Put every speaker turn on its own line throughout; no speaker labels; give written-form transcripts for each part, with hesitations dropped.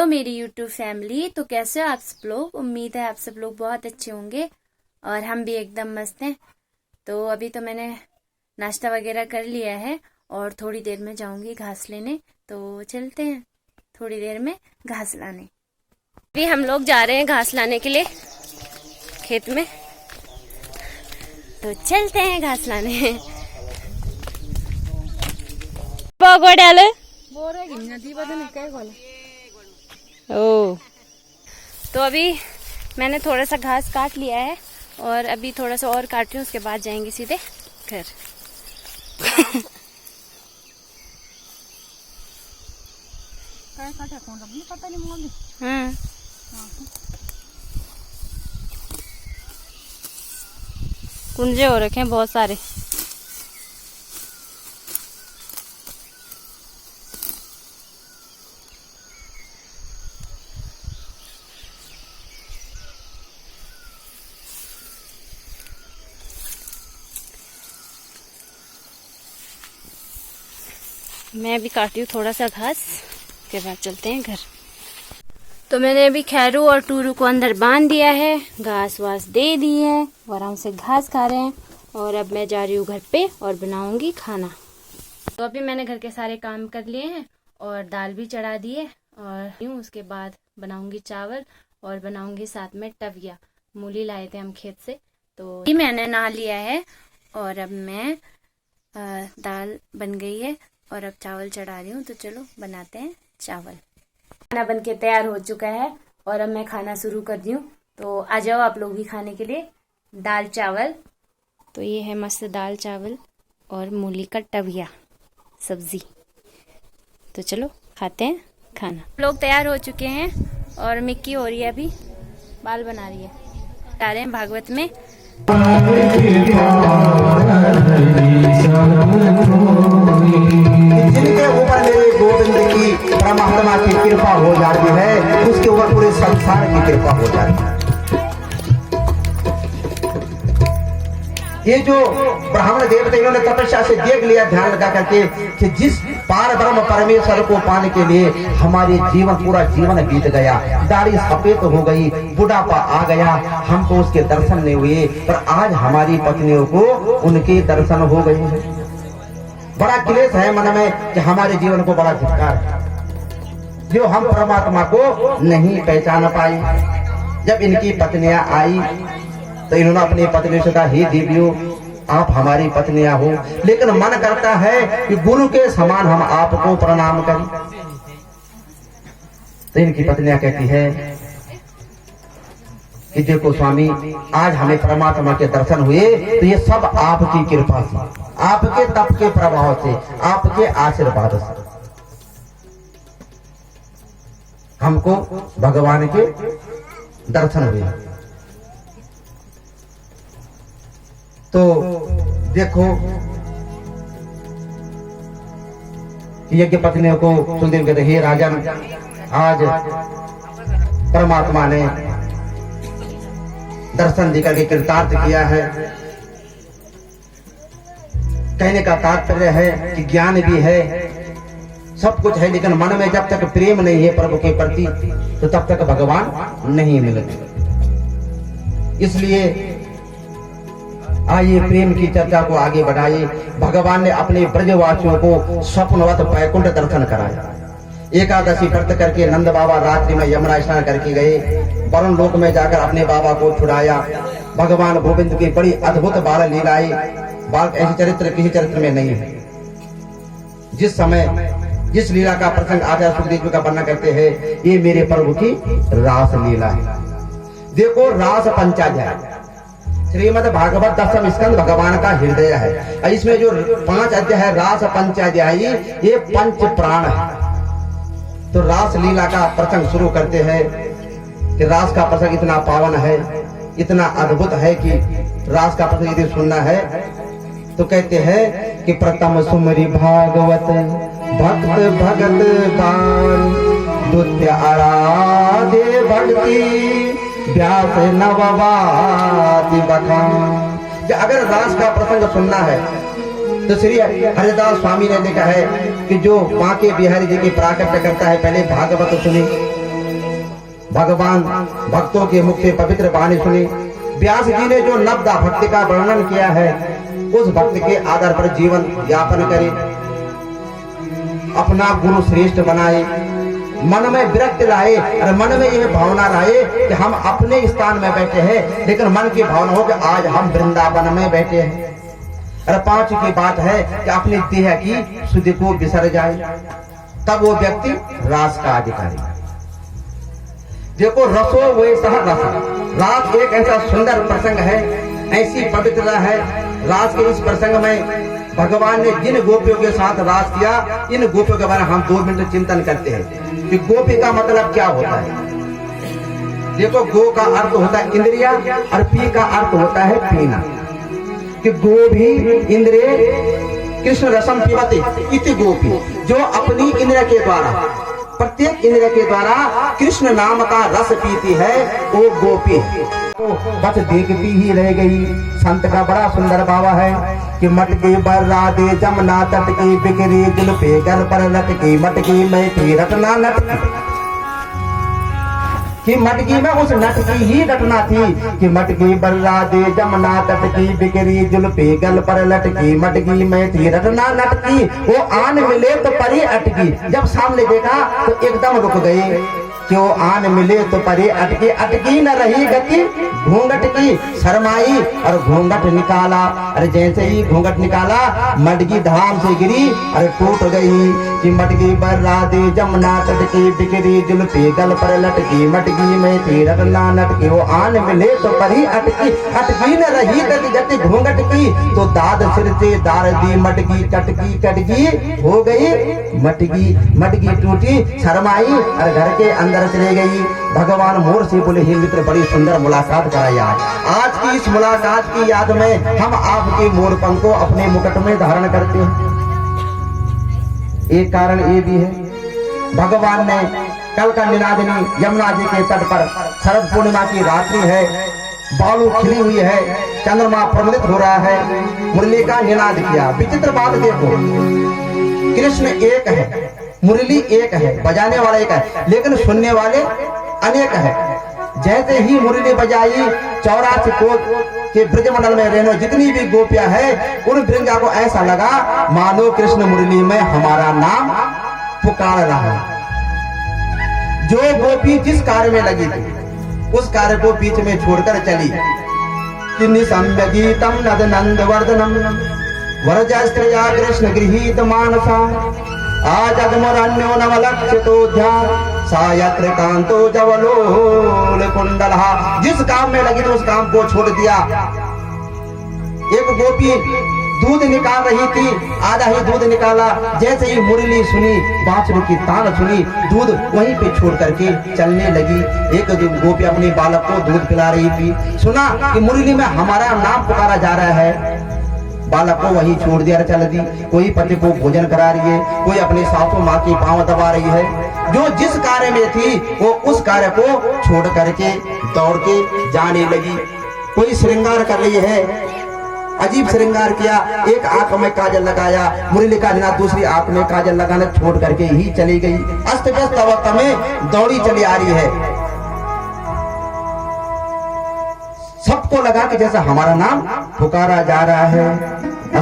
मेरी YouTube family. तो कैसे हो आप सब लोग? उम्मीद है आप सब लोग बहुत अच्छे होंगे और हम भी एकदम मस्त हैं। तो अभी तो मैंने नाश्ता वगैरह कर लिया है और थोड़ी देर में जाऊंगी घास लेने। तो चलते हैं थोड़ी देर में घास लाने। अभी हम लोग जा रहे हैं घास लाने के लिए खेत में, तो चलते हैं घास लाने। ओ, तो अभी मैंने थोड़ा सा घास काट लिया है और अभी थोड़ा सा और काट रही हूँ, उसके बाद जाएंगे सीधे घर। हाँ, कुंजे हो रखे हैं बहुत सारे। मैं भी काटी हूँ थोड़ा सा घास, उसके बाद चलते हैं घर। तो मैंने अभी खैरू और टूरू को अंदर बांध दिया है, घास वास दे दी है और आराम से घास खा रहे हैं। और अब मैं जा रही हूँ घर पे और बनाऊंगी खाना। तो अभी मैंने घर के सारे काम कर लिए हैं और दाल भी चढ़ा दी है और उसके बाद बनाऊंगी चावल और बनाऊंगी साथ में टविया। मूली लाए थे हम खेत से, तो ये मैंने नहा लिया है और अब मैं दाल बन गई है और अब चावल चढ़ा रही हूँ। तो चलो बनाते हैं चावल। खाना बन के तैयार हो चुका है और अब मैं खाना शुरू कर दी हूँ। तो आ जाओ आप लोग भी खाने के लिए। दाल चावल, तो ये है मस्त दाल चावल और मूली का टविया सब्जी। तो चलो खाते हैं खाना। लोग तैयार हो चुके हैं और मिक्की हो रही है, अभी बाल बना रही है। जा रहे हैं भागवत में।
जिनके ऊपर मेरे गोविंद की परमात्मा की कृपा हो जाती है, उसके ऊपर पूरे संसार की कृपा हो जाती है। ये जो ब्राह्मण देवता इन्होंने तपस्या से देख लिया, ध्यान लगा करके कि जिस पार ब्रह्म परमेश्वर को पाने के लिए हमारे जीवन पूरा जीवन बीत गया, दाढ़ी सफेद हो गई, बुढ़ापा आ गया, हमको उसके दर्शन नहीं हुए, पर आज हमारी पत्नियों को उनके दर्शन हो गए। बड़ा क्लेश है मन में कि हमारे जीवन को बड़ा धिक्कार है जो हम परमात्मा को नहीं पहचान पाए। जब इनकी पत्नियां आई तो इन्होंने अपनी पत्नी से कहा, हे देवियों आप हमारी पत्नियां हो, लेकिन मन करता है कि गुरु के समान हम आपको प्रणाम करें। तो इनकी पत्नियां कहती है कि देखो स्वामी, आज हमें परमात्मा के दर्शन हुए तो ये सब आपकी कृपा से, आपके तप के प्रभाव से, आपके आशीर्वाद से हमको भगवान के दर्शन हुए। तो देखो यज्ञ पत्नियों को सुखदेव कहते, हे राजन, आज परमात्मा ने दर्शन देकर के कृतार्थ किया है। कहने का तात्पर्य है कि ज्ञान भी है, सब कुछ है, लेकिन मन में जब तक प्रेम नहीं है प्रभु के प्रति तो तब तक भगवान नहीं मिलेंगे। इसलिए आइए प्रेम की चर्चा को आगे बढ़ाइए। भगवान ने अपने ब्रजवासियों को स्वप्नवत वैकुंठ दर्शन कराया। एकादशी व्रत करके नंद बाबा रात्रि में यमुना स्नान करके गए, वरुण लोक में जाकर अपने बाबा को छुड़ाया। भगवान गोविंद की बड़ी अद्भुत बाल लीलाएं, बाल ऐसे चरित्र किसी चरित्र में नहीं है। जिस समय जिस लीला का प्रसंग आचार्य सुखदेव जी का वर्णन करते हैं, ये मेरे प्रभु की रास लीला है। देखो रास पंचाध्याय श्रीमद् भागवत दशम स्कंद भगवान का हृदय है। इसमें जो 5 अध्याय है रास पंचाध्यायी, ये पंच प्राण है। तो रास लीला का प्रसंग शुरू करते हैं कि रास का प्रसंग इतना पावन है, इतना अद्भुत है कि रास का प्रसंग यदि सुनना है तो कहते हैं कि प्रथम सुमरी भागवत भक्त भगत पार, द्वितीय आराधे भक्ति व्यास नववाति बखान। अगर रास का प्रसंग सुनना है तो श्री हरिदास स्वामी ने लिखा है कि जो बांके बिहारी जी की प्राकट्य करता है, पहले भागवत सुने, भगवान भक्तों के मुख से पवित्र वाणी सुनी। व्यास जी ने जो नवदा भक्ति का वर्णन किया है, उस भक्त के आधार पर जीवन यापन करे, अपना गुरु श्रेष्ठ बनाए, मन में विरक्ति लाए और मन में यह भावना लाए कि हम अपने स्थान में बैठे हैं, लेकिन मन की भावना हो कि आज हम वृंदावन में बैठे हैं। और पांच की बात है कि अपनी देह की शुद्धि को बिसर जाए, तब वो व्यक्ति रास का अधिकारी। देखो, रसो वैसा रस, रास एक ऐसा सुंदर प्रसंग है, ऐसी पवित्रता है रास के। इस प्रसंग में भगवान ने जिन गोपियों के साथ रास किया, इन गोपियों के बारे में हम 2 मिनट चिंतन करते हैं कि गोपी का मतलब क्या होता है। देखो, गो का अर्थ होता है इंद्रिया और पी का अर्थ होता है पीना। कि गो भी इंद्रिय कृष्ण रसम पीवते इति गोपी, जो अपनी इंद्रिय के द्वारा, प्रत्येक इंद्रिय के द्वारा कृष्ण नाम का रस पीती है, वो गोपी तो बस देखती ही रह गई। संत का बड़ा सुंदर भावा है कि मटकी बर्रा दे जमुना तट की बिखरी जुल्फे गल पर लटकी, मटकी में थी रटना नटकी, कि मटकी में उस नटकी ही रटना थी। कि मटकी बर्रा दे जमुना तट की बिखरी जुल्फे गल पर लटकी, मटकी में थी रटना नटकी, वो आन मिले तो परी अटकी। जब सामने देखा तो एकदम रुक गए, क्यों आन मिले तो परे अटकी, अटकी न रही गति घूंघट की, शर्माई और घूंघट निकाला। अरे जैसे ही घूंघट निकाला, मटकी धाम से गिरी और टूट गई। कि मटकी बर्रा दे जमुना तट की बिखरी जुल्फे गल पर लटकी, मटकी में थी रटना नटकी, वो आन मिले तो परी अटकी, अटकी न रही गति घूंघट की, तो दाद सिर से दार दी मटकी, चटकी कटकी हो गई मटकी, मटकी टूटी, शर्माई और घर के अंदर चले गई। भगवान मोर से बोले, हे मित्र, बड़ी सुंदर मुलाकात कराई आज की इस मुलाकात की याद में हम आपके मोर पंख को अपने मुकुट में धारण करते हैं। एक कारण ये भी है, भगवान ने कल का निनादिनी यमुना जी के तट पर, शरद पूर्णिमा की रात्रि है, बालू खिली हुई है, चंद्रमा प्रज्वलित हो रहा है, मुरली का निनाद किया। विचित्र बात देखो, कृष्ण एक है, मुरली एक है, बजाने वाला एक है, लेकिन सुनने वाले अनेक है। जैसे ही मुरली बजाई, 84 कोस के ब्रजमंडल में रहने जितनी भी गोपियां हैं, उन वृंदा को ऐसा लगा मानो कृष्ण मुरली में हमारा नाम पुकार रहा है। जो गोपी जिस कार्य में लगी थी, उस कार्य को बीच में छोड़कर चली। कि निसम्य गीतम नद नंद वर्धनम वरजस्त्रया कृष्ण गृहीत मानसा, आज अदमरण्यो नवलक्षितो ध्यान सायत्र कांतो जवलोल कुंडलहा। जिस काम में लगी तो उस काम को छोड़ दिया। एक गोपी दूध निकाल रही थी, आधा ही दूध निकाला, जैसे ही मुरली सुनी, बांसुरी की तान सुनी, दूध वहीं पे छोड़ करके चलने लगी। एक गोपी अपने बालक को दूध पिला रही थी, सुना कि मुरली में हमारा नाम पुकारा जा रहा है, बालक को वहीं छोड़ दिया, चल दी। कोई पति को भोजन करा रही है, कोई अपने सासू माँ की पांव दबा रही है। जो जिस कार्य में थी वो उस कार्य को छोड़ करके दौड़ के जाने लगी। कोई श्रृंगार कर रही है, अजीब श्रृंगार किया, एक आंख में काजल लगाया, मुरली का निनाद दूसरी आंख में काजल लगाना छोड़ करके ही चली गई। अस्त व्यस्त अवस्था में दौड़ी चली आ रही है। सबको लगा कि जैसा हमारा नाम पुकारा जा रहा है,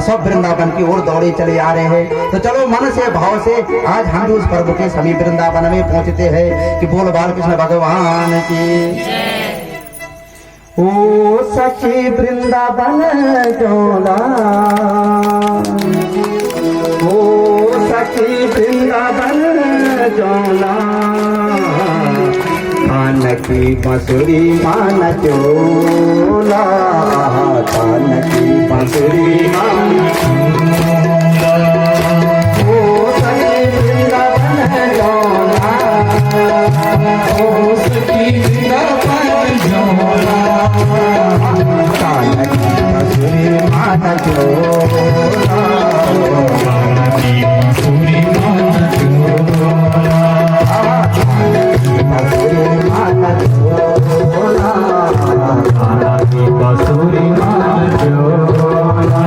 सब वृंदावन की ओर दौड़े चले आ रहे हैं। तो चलो मन से भाव से आज हम भी उस पर्व के समीप वृंदावन में पहुंचते हैं। कि बोल बाल कृष्ण भगवान की। ओ सखी वृंदावन जोला, ओ सखी वृंदावन जोला, कान की बांसुरी मान चोला, कान की बांसुरी मान चोला, ओ सखी वृंदावन जोला, ओ सखी वृंदावन जोला, कान की बांसुरी मान चोला, कान की बांसुरी मान चोला, बांसुरी मान चोला।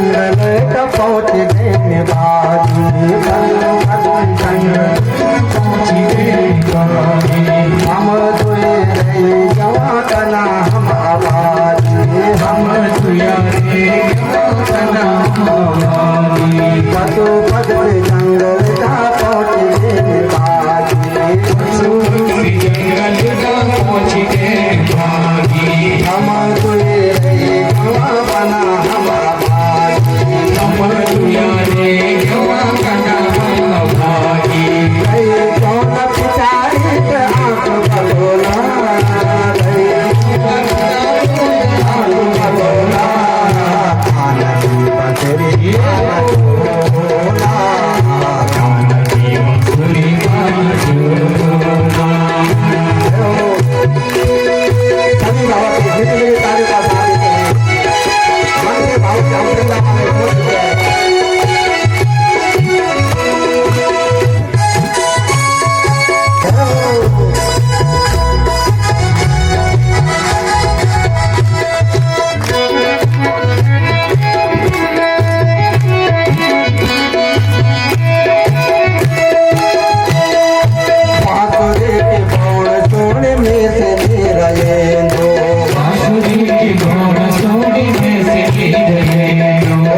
जंगल का पहुँच गए बाजी जंगल पहुँच गए हम तुए रे जवा कना हम आबादी हम तुया रे कना हम आबादी पशु पद जंगल का पहुँच गए बाजी पशु जंगल का पहुँच गए बाजी हम तुए रे जवा कना हम आबादी हम तुया रे जवा कना हम आबादी कौन पिछाड़ी पे आँख बदोला बदोला आनंदी बसरी बदोला आनंदी बसरी बदोला सभी बाबा के जितने भी कार्य का साथ देते हैं मन के भाव से हम वृंदावन में पहुंच चुके हैं। बांसुरी के बोल सोने में से ले रहे दो बांसुरी के बोल सोने में से ले रहे दो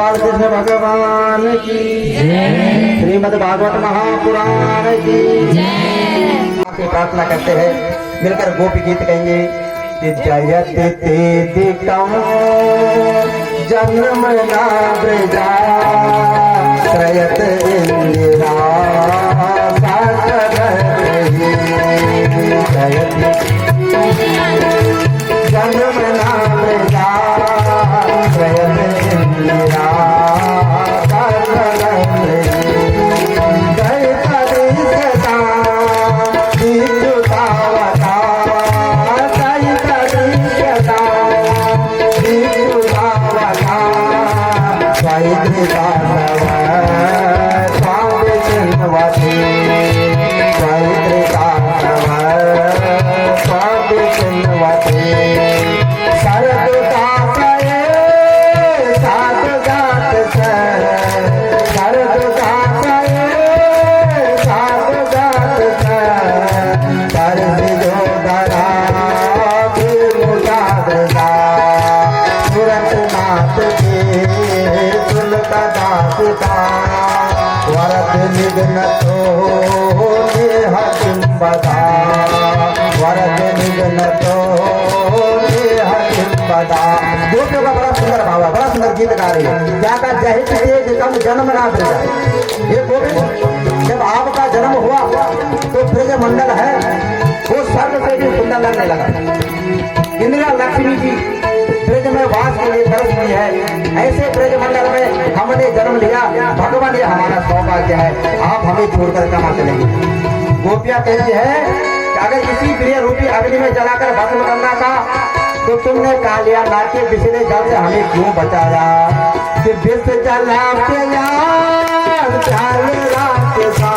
भगवान कृष्ण भगवान की श्रीमद् भागवत महापुराण की आपसे प्रार्थना करते हैं, मिलकर गोपी गीत कहेंगे कि जयति तेदिकम जन्म ना व्रजा त्रयत इंदिरा जन्म ना व्रजा त्रयत इंदिरा वरद निघ्नतो नेहकिंबदा वरद निघ्नतो नेहकिंबदा। गोपियों का बड़ा सुंदर भाव है, बड़ा सुंदर गीत गा रही है। क्या का जहित तेदिकम जन्म ना व्रजा। ये गोपी जब आपका जन्म हुआ तो ब्रज मंडल है वो स्वर्ग से भी सुंदर लगने लगा। इंदिरा लक्ष्मी जी ब्रज में वास के लिए तरस हुई है। ऐसे ब्रज मंडल में हमने जन्म लिया, भगवान ये हमारा सौभाग्य है, आप हमें छोड़कर कहाँ चलेंगे। गोपियां कहती है कि अगर किसी प्रिय रूपी अग्नि में जलाकर भस्म करना था तो तुमने कालिया नाके बिछले जल से हमें क्यों बचाया। कि विष जला के यार चाल रात सा,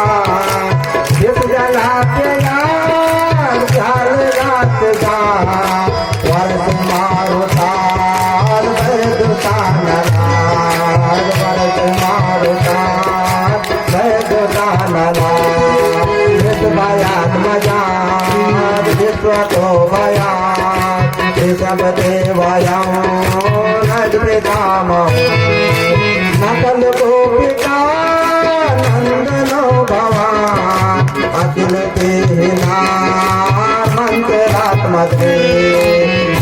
विष जला के यार चाल रात सा, वर्ष मारो ताल वर्ष मारो ताल बयान मजान विश्व तो बयान सब देवयम नृताम नकल गोपिका नंदनो भवान अखिल देना मंत्रात्मके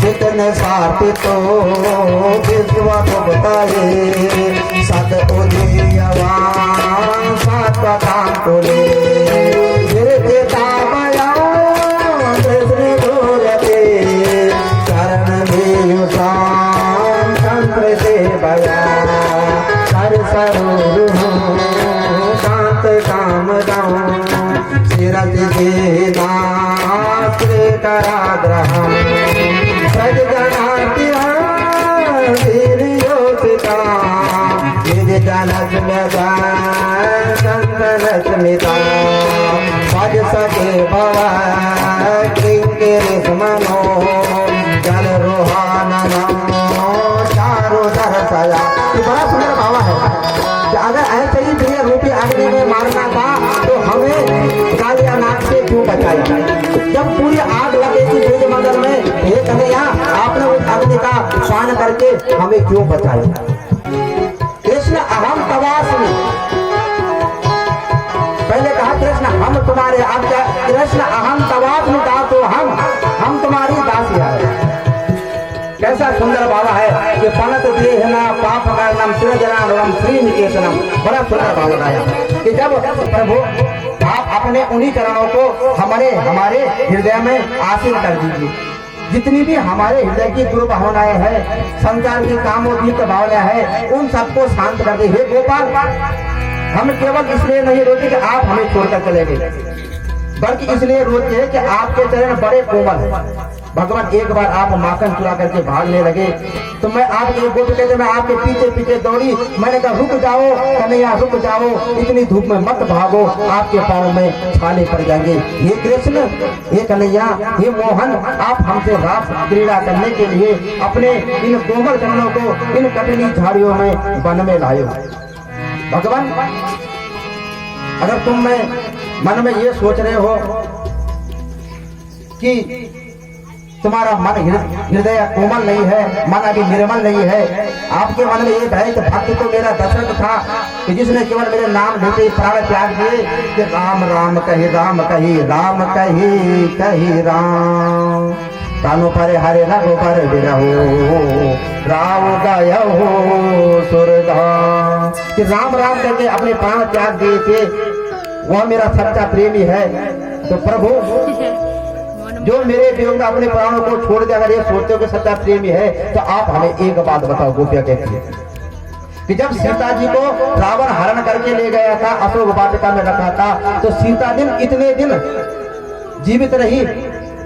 जितने सार्पितो विश्व बताए सत उदयवान सात्वकांतुले कराग्रहम सजगनाट्य वीर्योपिता विदितनस्मिता संतनस्मिता पद सके भव किंकिरिस्मनो जलरोहाननो चारो दर्शया। ये बड़ा सुंदर भावा है कि अगर ऐसे ही प्रिय रूपी अग्नि में मारना था तो हमें कालिया नाक से क्यों बचाया। जब पूरी आग लगे थी ब्रज मंडल में, हे कन्हैया आपने उस अग्नि का पान करके हमें क्यों बचाया। कृष्ण अहम तवास्मि, पहले कहा कृष्ण हम तुम्हारे, अब कृष्ण अहम तवास्मि कहा तो हम तुम्हारी दासियां है। कैसा सुंदर बाबा है कि पनत देहना पाप कारणम सृजनाम श्रीनिकेतनम। बड़ा सुंदर बाबा गाया कि जब प्रभु आप अपने उन्हीं चरणों को हमारे हृदय में आसीन कर दीजिए। जितनी भी हमारे हृदय की दुर्भावनाएं हैं, संसार की कामोदीत भावनाएं हैं, उन सबको शांत कर दे। हे गोपाल, हम केवल इसलिए नहीं रोते कि आप हमें छोड़कर चले गए, बल्कि इसलिए रोते हैं कि आपके चरण बड़े कोमल हैं। भगवान एक बार आप माखन चुरा करके भागने लगे तो मैं आपके गोपी कहते मैं आपके पीछे पीछे दौड़ी। मैंने कहा रुक जाओ कन्हैया, रुक जाओ, इतनी धूप में मत भागो, आपके पाँव में छाले पड़ जाएंगे। ये कृष्ण, ये कन्हैया, ये मोहन, आप हमसे रास क्रीड़ा करने के लिए अपने इन कोमल चरणों को इन कटनी झाड़ियों में वन में लाए। भगवान, अगर तुम में मन में ये सोच रहे हो कि तुम्हारा मन हृदय कोमल नहीं है, मन अभी निर्मल नहीं है। आपके मन में ये भय भक्त तो मेरा दशरथ था कि जिसने केवल मेरे नाम लेते ही प्राण त्याग दिए कि राम राम कही राम कही राम कही कही राम। कानों पर हरे रघु पर बिरहो राव गय हो सुरधा। कि राम राम करके अपने प्राण त्याग दिए थे, वह मेरा सच्चा प्रेमी है। तो प्रभु जो मेरे वियोग में अपने प्राणों को छोड़ दे, अगर ये सोचते हो कि सच्चा प्रेमी है तो आप हमें एक बात बताओ। गोपिया कहती है कि जब सीता जी को रावण हरण करके ले गया था, अशोक वाटिका में रखा था, तो सीता दिन इतने दिन जीवित रही,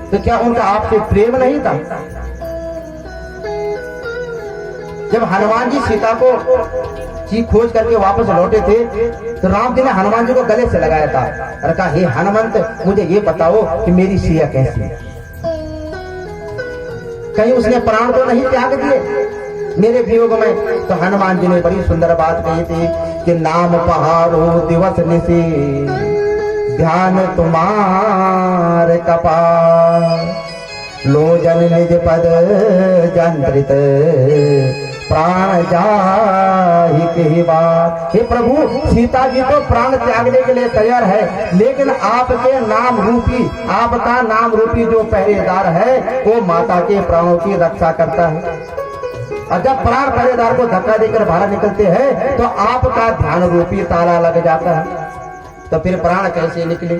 तो क्या उनका आपसे प्रेम नहीं था? जब हनुमान जी सीता को खोज करके वापस लौटे थे, तो राम जी ने हनुमान जी को गले से लगाया था और कहा, हे हनुमंत मुझे ये बताओ कि मेरी सिया कैसी है? कहीं उसने प्राण तो नहीं त्याग दिए मेरे वियोग में? तो हनुमान जी ने बड़ी सुंदर बात कही थी कि नाम पहाड़ो दिवस निशी ध्यान तुम्हार कपाल लोजन निज पद जंत्रित प्राण जाहि के बात। हे प्रभु, सीता जी तो प्राण त्यागने के लिए तैयार है, लेकिन आपके नाम रूपी, आपका नाम रूपी जो पहरेदार है वो माता के प्राणों की रक्षा करता है। और जब प्राण पहरेदार को धक्का देकर बाहर निकलते हैं तो आपका ध्यान रूपी ताला लग जाता है, तो फिर प्राण कैसे निकले?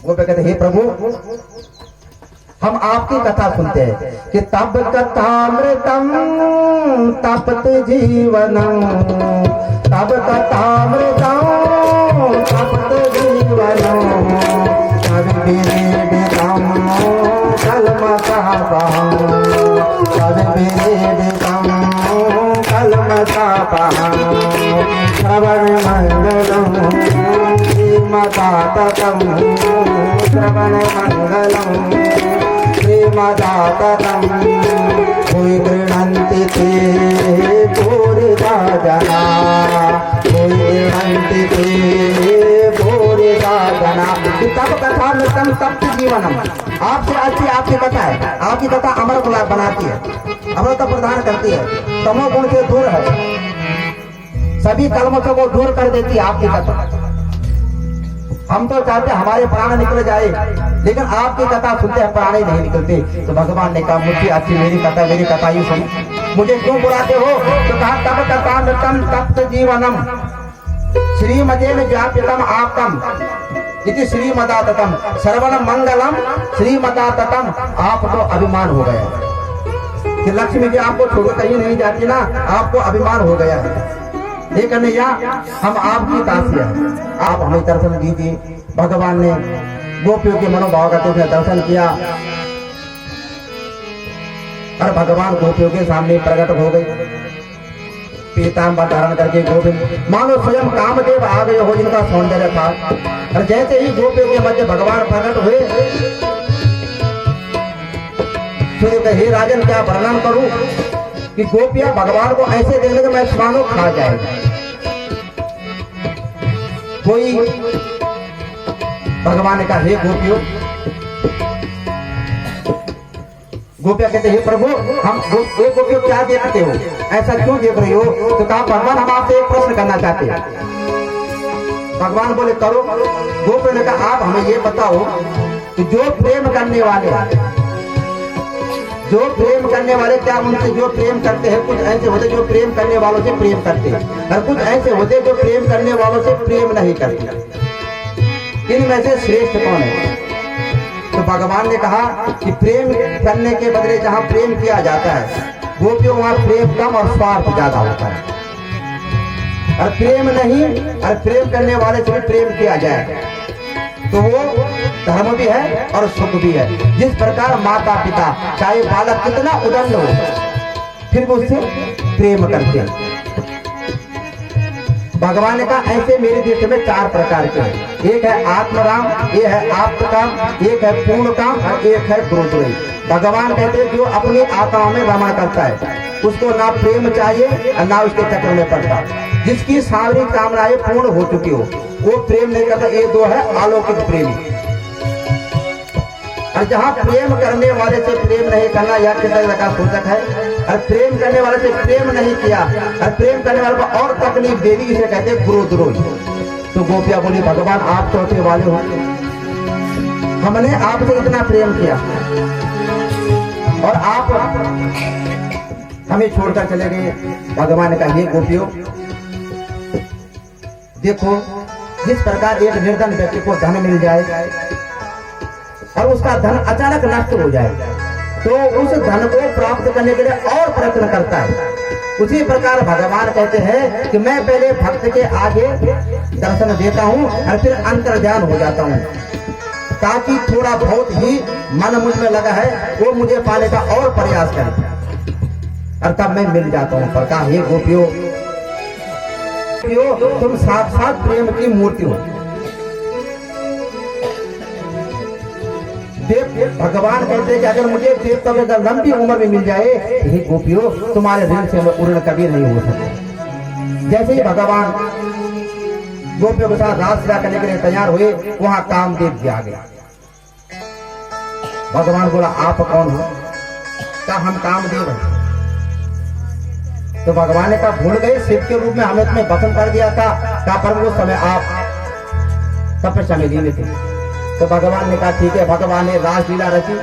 वो कहते, हे प्रभु हम आपकी कथा सुनते हैं कि तब कथामृतम तपत जीवनम, तब कथामृतम तपत जीवनम, तब विरेडितम कलमतापहं, तब विरेडितम कलमतापहं, श्रवण मंगलम श्रीमदाततम, श्रवण मंगलम श्रीमदाततम, कोई गृह्णन्ति ते पूरिता जना, कोई गृह्णन्ति ते पूरिता जना। तब कथा में तम तप्त जीवनम, आपसे अच्छी आपकी कथा है, आपकी कथा अमर बनाती है, अमरता प्रदान करती है, तमोगुण से दूर है, सभी कलमों को दूर कर देती है आपकी कथा। हम तो चाहते हमारे प्राण निकल जाए, लेकिन आपकी कथा सुनते हैं प्राण ही नहीं निकलते। तो भगवान ने कहा, मुझे अच्छी मेरी कथा ही सुन, मुझे क्यों बुलाते हो? तो कहा, तब कथा नृतम तप्त जीवनम श्रीमदेन व्याप्यतम आपतम इति श्रीमदाततम, श्रवण मंगलम श्रीमदाततम। आप तो अभिमान हो गया कि लक्ष्मी जी आपको छोड़ कहीं नहीं जाती ना, आपको अभिमान हो गया है। एक कन्हैया, हम आपकी दासी हैं, आप हमें दर्शन दीजिए। भगवान ने गोपियों के मनोभाव का तो दर्शन किया और भगवान गोपियों के सामने प्रकट हो गए, पीतांबर धारण करके गोविंद मानो स्वयं कामदेव आ गए हो, जिनका सौंदर्य था। और जैसे ही गोपियों के मध्य भगवान प्रकट हुए, तो हे राजन, क्या वर्णन करूं कि गोपियां भगवान को ऐसे देखने के मैं मानो खा जाएगा। कोई भगवान ने कहा, हे गोपियों, गोपियां कहते, हे प्रभु, हम गोपियों क्या देखते हो, ऐसा क्यों देख रही हो? तो कहा, भगवान हम आपसे एक प्रश्न करना चाहते हैं। भगवान बोले, करो। गोपियों ने कहा, आप हमें ये बताओ कि जो प्रेम करने वाले क्या उनसे जो प्रेम करते हैं, कुछ ऐसे होते जो प्रेम करने वालों से प्रेम करते हैं, और कुछ ऐसे होते जो प्रेम करने वालों से प्रेम नहीं करते, इनमें से श्रेष्ठ कौन है? तो भगवान ने कहा कि प्रेम करने के बदले जहाँ प्रेम किया जाता है, गोपियों वहाँ प्रेम कम और स्वार्थ ज्यादा होता है। और प्रेम नहीं, और प्रेम करने वाले से भी प्रेम किया जाए तो वो धर्म भी है और सुख भी है। जिस प्रकार माता पिता चाहे बालक कितना उदंड हो, फिर वो उससे प्रेम करते हैं। भगवान ने कहा, ऐसे मेरे दृष्टि में 4 प्रकार के हैं। एक है आत्मराम, एक है आप्तकाम, एक है पूर्ण काम और एक है गुरुद्रोही। भगवान कहते हैं, जो अपनी आत्मा में रमण करता है उसको ना प्रेम चाहिए और ना उसके चक्र में पड़ता। जिसकी शारीरिक कामनाएं पूर्ण हो चुकी हो वो प्रेम नहीं करता। ये 2 है अलौकिक प्रेमी। और जहाँ प्रेम करने वाले से प्रेम नहीं करना यह कितना का सूचक है। और प्रेम करने वाले से प्रेम नहीं किया और प्रेम करने वाले को और तकलीफ दे दी, इसे कहते हैं गुरुद्रोही। तो गोपिया बोली भगवान आप चौथे वाले हो, हमने आपसे इतना प्रेम किया और आप हमें छोड़कर चले गए। भगवान का ये गोपियों देखो, जिस प्रकार एक निर्धन व्यक्ति को धन मिल जाए और उसका धन अचानक नष्ट हो जाए तो उस धन को प्राप्त करने के लिए और प्रयत्न करता है, उसी प्रकार भगवान कहते हैं कि मैं पहले भक्त के आगे दर्शन देता हूँ और फिर अंतर्ध्यान हो जाता हूँ, ताकि थोड़ा बहुत ही मन मुझ में लगा है वो मुझे पाने का और प्रयास करे और तब मैं मिल जाता हूँ। पर कहा हे गोपियों, तुम साक्षात प्रेम की मूर्ति हो। भगवान कहते हैं कि अगर मुझे देवता में लंबी उम्र में मिल जाए, हे गोपियों तुम्हारे ऋण से मैं ऋण कभी नहीं हो सकता। जैसे ही भगवान गोपियों के साथ रासलीला करने के लिए तैयार हुए, वहां कामदेव जी आ गया। भगवान बोला आप कौन हो? कहा हम कामदेव हैं। तो भगवान ने कहा भूल गए शिव के रूप में हमें तुम्हें वचन कर दिया था, कहा पर उस समय आप तपस्या में लीन थे। तो भगवान ने कहा ठीक है। भगवान ने रासलीला रची,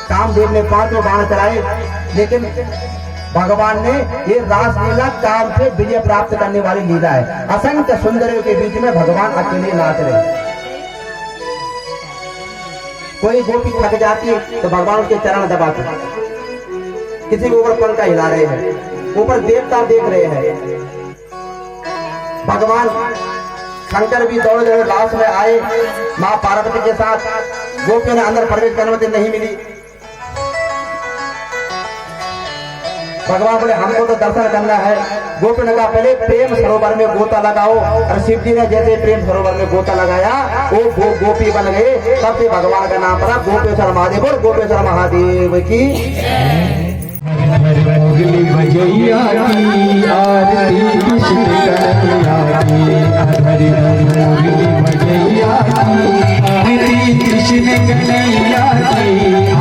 कामदेव ने 5 बाण चलाए, लेकिन भगवान ने ये रासलीला काम से विजय प्राप्त करने वाली लीला है। असंख्य सुंदरियों के बीच में भगवान अकेले नाच रहे। कोई गोपी थक जाती है तो भगवान उसके चरण दबाते, किसी के ऊपर पलका हिला रहे हैं, ऊपर देवता देख रहे हैं। भगवान शंकर भी दौड़ दौड़ लाश में आए, माँ पार्वती के साथ। गोपियों ने अंदर प्रवेश करने में नहीं मिली। भगवान बोले हमको तो दर्शन करना है। गोपी ने कहा पहले प्रेम सरोवर में गोता लगाओ, और शिव जी ने जैसे प्रेम सरोवर में गोता लगाया वो गोपी बन गए। तब से भगवान का नाम पड़ा गोपेश्वर महादेव। और गोपेश्वर महादेव की
मुरली भजैया की आरती कृष्ण कन्हैया की, हरि मुरली भजैया की आरती कृष्ण कन्हैया की,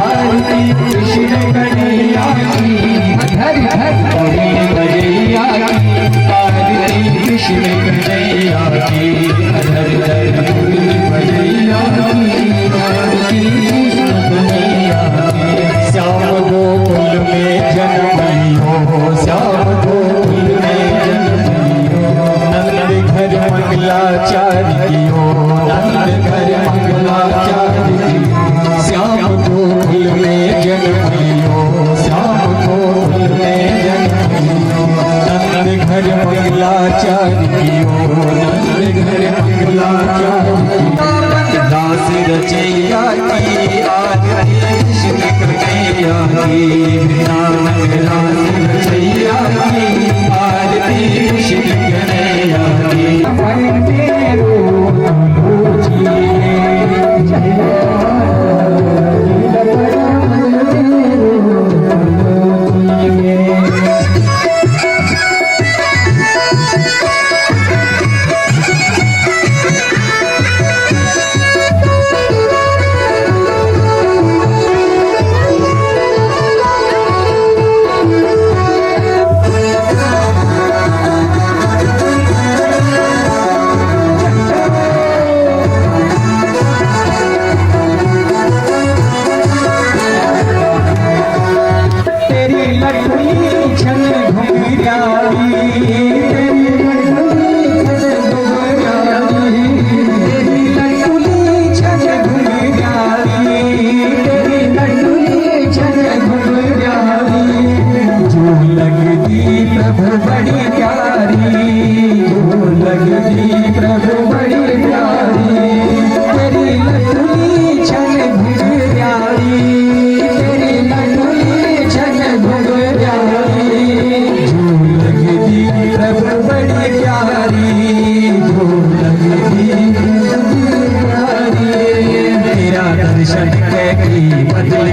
आरती कृष्ण कन्हैया की, हरि मुरली भजैया की आरती कृष्ण कन्हैया की, हरि मुरली भजैया की आरती कृष्ण कन्हैया की। श्याम गोकुल में जन्म लियो, श्याम गोकुल में जन्म लियो, नंद घर मंगलाचारी कियो, नंद घर मंगलाचारी कियो। श्याम गोकुल में जन्म लियो, श्याम गोकुल में जन्म लियो, नंद घर मंगलाचारी कियो, नंद घर मंगलाचारी कियो। दास रचैया की आरती कृष्ण कन्हैया की, नानक दास रचैया की आरती कृष्ण कन्हैया की। वंदे रो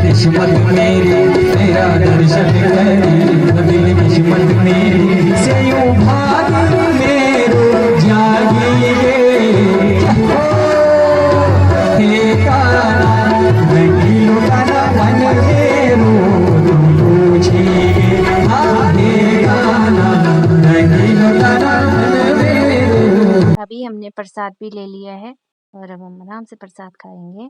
किस्मत मेरी, तेरा दर्शन करी बदल किस्मत मेरी, से यूं भाग
हमने प्रसाद भी ले लिया है और अब हम आराम से प्रसाद खाएंगे।